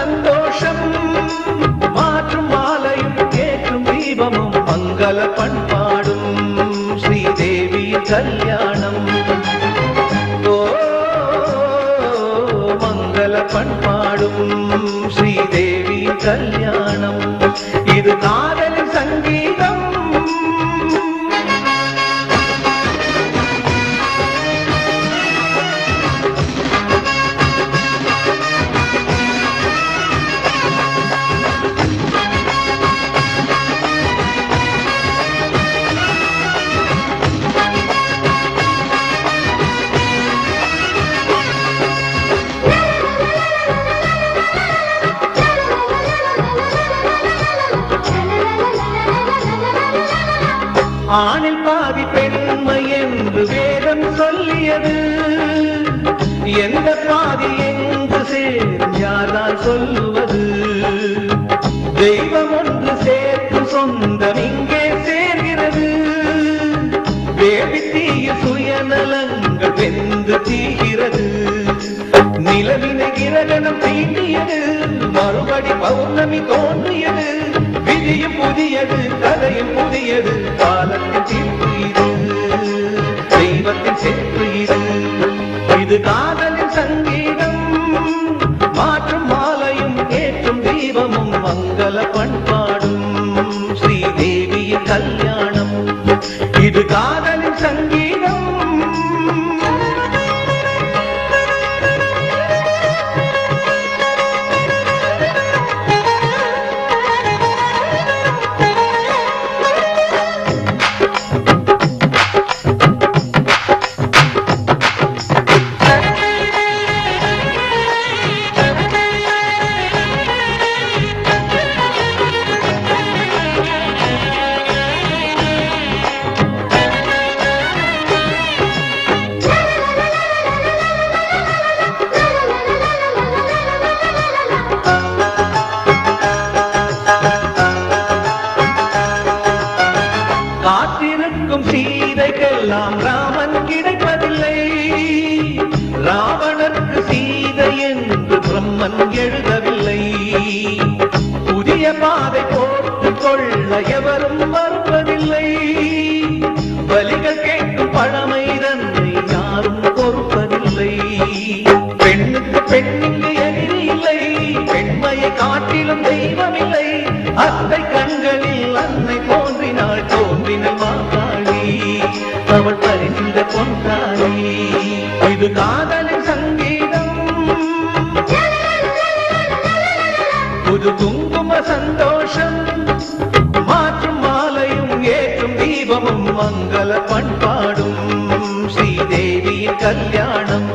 சந்தோஷம் மாற்றும் மாலையும் கேட்கும் தீபமும் மங்கள பண்பாடும் ஸ்ரீதேவியின் கல்யாணம். ஓ மங்கள பண்பாடும் ஸ்ரீதேவியின் கல்யாணம். இது காதலின் சங்கீதம். ஆணில் பாதி பெண்மை என்று வேதம் சொல்லியது. எந்த பாதி எங்கு சேரும் யாரால் சொல்லுவது? தெய்வம் ஒன்று சேர்த்து சொந்தம் இங்கே சேர்கிறது. வேடி தீய சுயநலங்கள் வெந்து தீகிறது. நிலவினை கிரகணம் தீண்டியது. மறுபடி பௌர்ணமி தோன்றியது. விதியும் புதியது, கதையும் புதியது. காலத்தின் தீர்ப்பு இது, தெய்வத்தின் சேர்ப்பு இது. இது காதலின் சங்கீதம் மாற்றும் மாலையும் ஏற்றும் தீபமும் மங்கள பண்பாடும் ஸ்ரீதேவியின் கல்யாணம். இது காதலின் சங்கீதம். காத்திருக்கும் சீதைக்கெல்லாம் ராமன் கிடைப்பதில்லை. ராவணனுக்கு சீதை என்று பிரம்மன் எழுதவில்லை. புதிய பாதை போட்டுக் கொள்ள எவரும் மறுப்பதில்லை. பலிகள் கேட்கும் பழமை தன்னை யாரும் பொறுப்பதில்லை. பெண்ணுக்கு பெண்ணிங்கு எதிரி இல்லை. பெண்மையை காட்டிலும் தெய்வமில்லை. அத்தை கண்களில் அன்னை தோன்றினாள். தோன்றின மாகாளி அவள் பரிசிந்த பொன்றாளி. இது காதலின் சங்கீதம். புது குங்கும சந்தோஷம் மாற்றும் மாலையும் ஏற்றும் தீபமும் மங்கள பண்பாடும் ஸ்ரீதேவியின் கல்யாணம்.